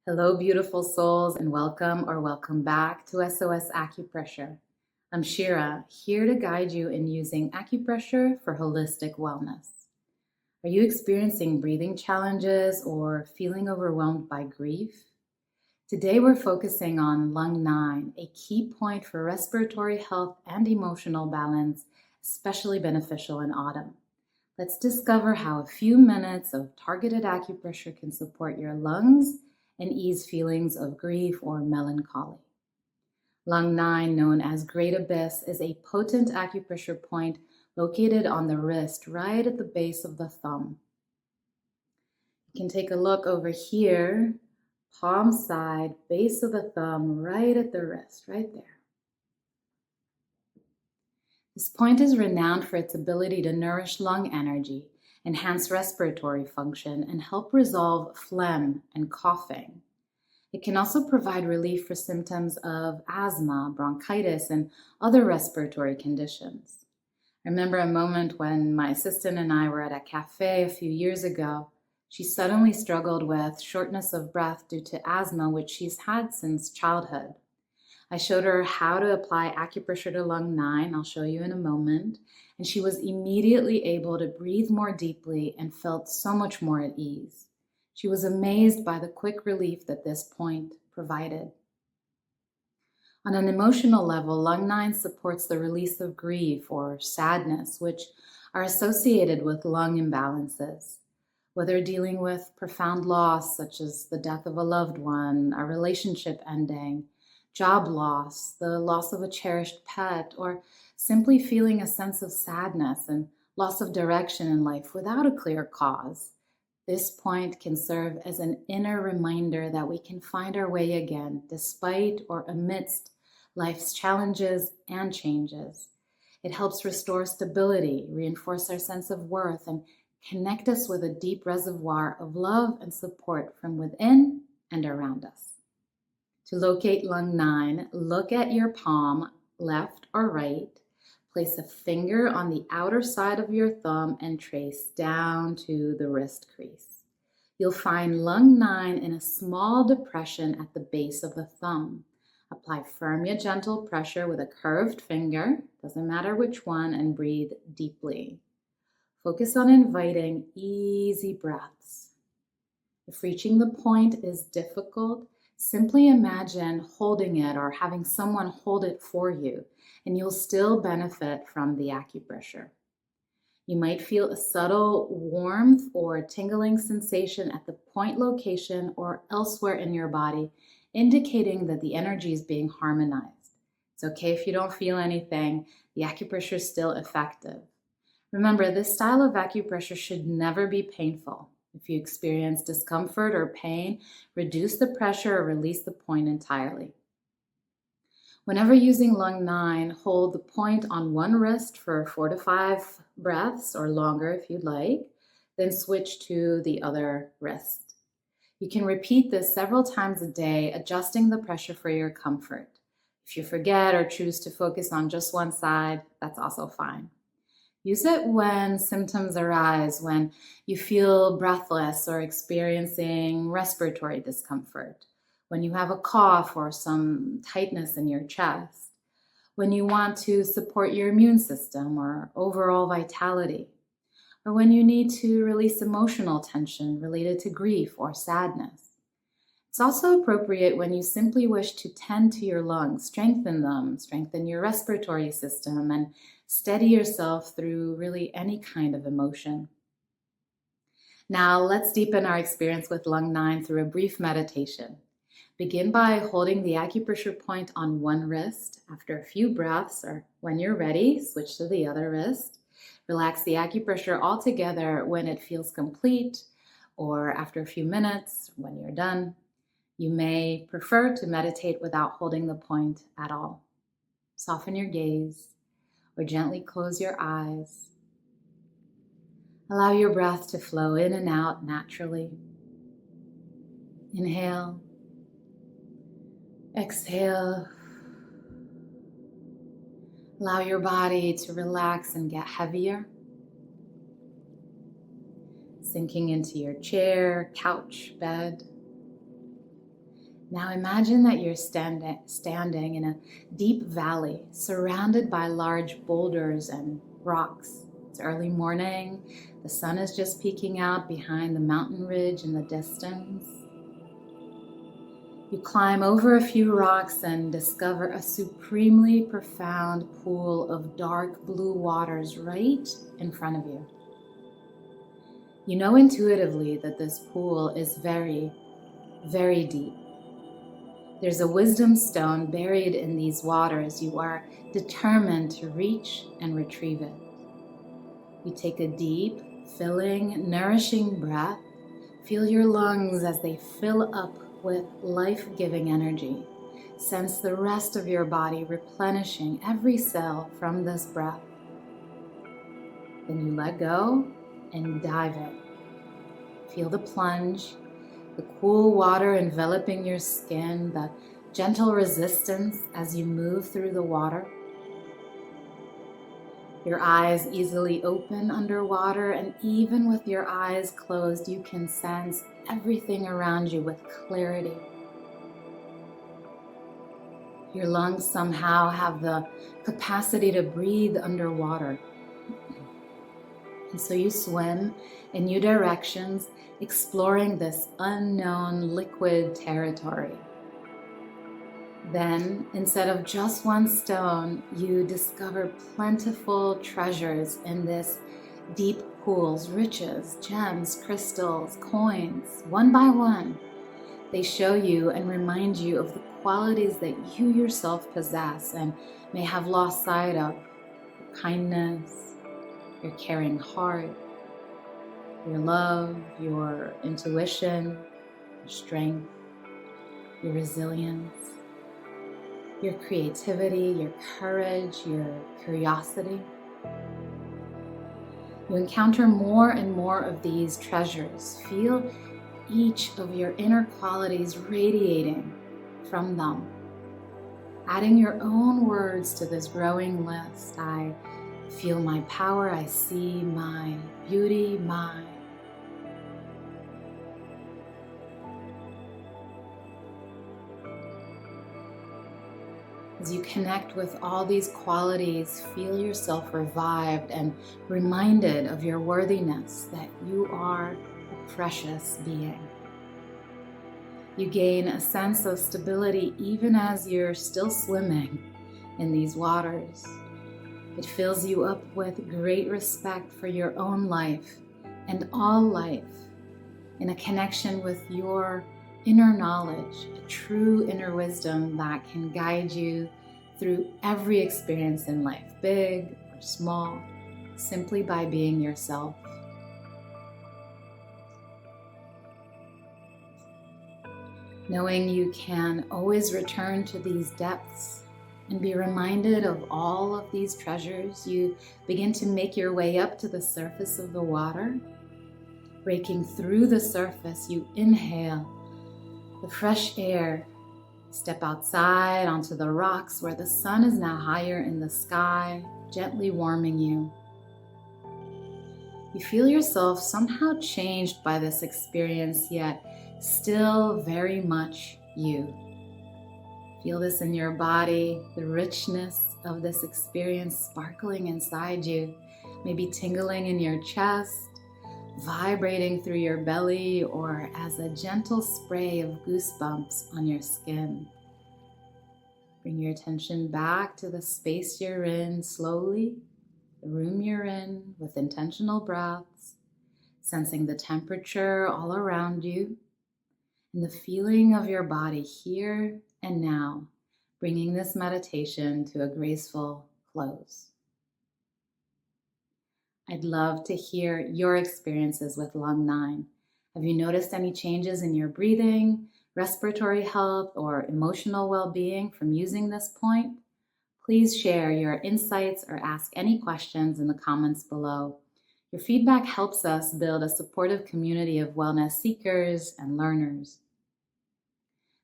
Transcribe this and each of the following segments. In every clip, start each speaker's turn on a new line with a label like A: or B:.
A: Hello, beautiful souls, and welcome back to S.O.S. Acupressure. I'm Shira, here to guide you in using acupressure for holistic wellness. Are you experiencing breathing challenges or feeling overwhelmed by grief? Today we're focusing on lung 9, a key point for respiratory health and emotional balance, especially beneficial in autumn. Let's discover how a few minutes of targeted acupressure can support your lungs and ease feelings of grief or melancholy. Lung 9, known as Great Abyss, is a potent acupressure point located on the wrist right at the base of the thumb. You can take a look over here, palm side, base of the thumb, right at the wrist, right there. This point is renowned for its ability to nourish lung energy, enhance respiratory function, and help resolve phlegm and coughing. It can also provide relief for symptoms of asthma, bronchitis, and other respiratory conditions. I remember a moment when my assistant and I were at a cafe a few years ago. She suddenly struggled with shortness of breath due to asthma, which she's had since childhood. I showed her how to apply acupressure to lung 9, I'll show you in a moment, and she was immediately able to breathe more deeply and felt so much more at ease. She was amazed by the quick relief that this point provided. On an emotional level, lung 9 supports the release of grief or sadness, which are associated with lung imbalances. Whether dealing with profound loss, such as the death of a loved one, a relationship ending, job loss, the loss of a cherished pet, or simply feeling a sense of sadness and loss of direction in life without a clear cause. This point can serve as an inner reminder that we can find our way again, despite or amidst life's challenges and changes. It helps restore stability, reinforce our sense of worth, and connect us with a deep reservoir of love and support from within and around us. To locate lung 9, look at your palm, left or right. Place a finger on the outer side of your thumb and trace down to the wrist crease. You'll find lung 9 in a small depression at the base of the thumb. Apply firm yet gentle pressure with a curved finger, doesn't matter which one, and breathe deeply. Focus on inviting easy breaths. If reaching the point is difficult, simply imagine holding it or having someone hold it for you, and you'll still benefit from the acupressure. You might feel a subtle warmth or tingling sensation at the point location or elsewhere in your body, indicating that the energy is being harmonized. It's okay if you don't feel anything, the acupressure is still effective. Remember, this style of acupressure should never be painful. If you experience discomfort or pain, reduce the pressure or release the point entirely. Whenever using lung 9, hold the point on one wrist for 4 to 5 breaths or longer if you'd like, then switch to the other wrist. You can repeat this several times a day, adjusting the pressure for your comfort. If you forget or choose to focus on just one side, that's also fine. Use it when symptoms arise, when you feel breathless or experiencing respiratory discomfort, when you have a cough or some tightness in your chest, when you want to support your immune system or overall vitality, or when you need to release emotional tension related to grief or sadness. It's also appropriate when you simply wish to tend to your lungs, strengthen them, strengthen your respiratory system, and steady yourself through really any kind of emotion. Now let's deepen our experience with lung 9 through a brief meditation. Begin by holding the acupressure point on one wrist. After a few breaths, or when you're ready, switch to the other wrist. Relax the acupressure altogether when it feels complete, or after a few minutes when you're done. You may prefer to meditate without holding the point at all. Soften your gaze or gently close your eyes. Allow your breath to flow in and out naturally. Inhale. Exhale. Allow your body to relax and get heavier. Sinking into your chair, couch, bed. Now imagine that you're standing in a deep valley surrounded by large boulders and rocks. It's early morning. The sun is just peeking out behind the mountain ridge in the distance. You climb over a few rocks and discover a supremely profound pool of dark blue waters right in front of you. You know intuitively that this pool is very, very deep. There's a wisdom stone buried in these waters. You are determined to reach and retrieve it. You take a deep, filling, nourishing breath. Feel your lungs as they fill up with life-giving energy. Sense the rest of your body replenishing every cell from this breath. Then you let go and dive in. Feel the plunge, the cool water enveloping your skin, the gentle resistance as you move through the water. Your eyes easily open underwater, and even with your eyes closed, you can sense everything around you with clarity. Your lungs somehow have the capacity to breathe underwater. And so you swim in new directions, exploring this unknown liquid territory. Then, instead of just one stone, you discover plentiful treasures in this deep pool's riches, gems, crystals, coins, one by one. They show you and remind you of the qualities that you yourself possess and may have lost sight of: your kindness, your caring heart, your love, your intuition, your strength, your resilience, your creativity, your courage, your curiosity. You encounter more and more of these treasures. Feel each of your inner qualities radiating from them. Adding your own words to this growing list. I feel my power, I see my beauty, my. As you connect with all these qualities, feel yourself revived and reminded of your worthiness, that you are a precious being. You gain a sense of stability even as you're still swimming in these waters. It fills you up with great respect for your own life and all life, in a connection with your inner knowledge, a true inner wisdom that can guide you through every experience in life, big or small, simply by being yourself. Knowing you can always return to these depths and be reminded of all of these treasures, you begin to make your way up to the surface of the water. Breaking through the surface, you inhale the fresh air. Step outside onto the rocks where the sun is now higher in the sky, gently warming you. You feel yourself somehow changed by this experience, yet still very much you. Feel this in your body, the richness of this experience sparkling inside you, maybe tingling in your chest, vibrating through your belly, or as a gentle spray of goosebumps on your skin. Bring your attention back to the space you're in slowly, the room you're in, with intentional breaths, sensing the temperature all around you, and the feeling of your body here and now, bringing this meditation to a graceful close. I'd love to hear your experiences with Lung 9. Have you noticed any changes in your breathing, respiratory health, or emotional well-being from using this point? Please share your insights or ask any questions in the comments below. Your feedback helps us build a supportive community of wellness seekers and learners.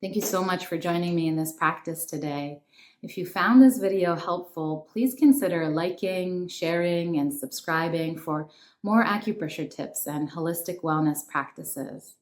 A: Thank you so much for joining me in this practice today. If you found this video helpful, please consider liking, sharing, and subscribing for more acupressure tips and holistic wellness practices.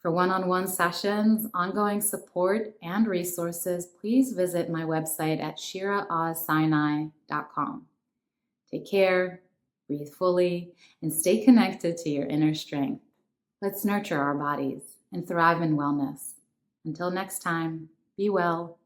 A: For one-on-one sessions, ongoing support, and resources, please visit my website at shiraozsinai.com. Take care, breathe fully, and stay connected to your inner strength. Let's nurture our bodies and thrive in wellness. Until next time, be well.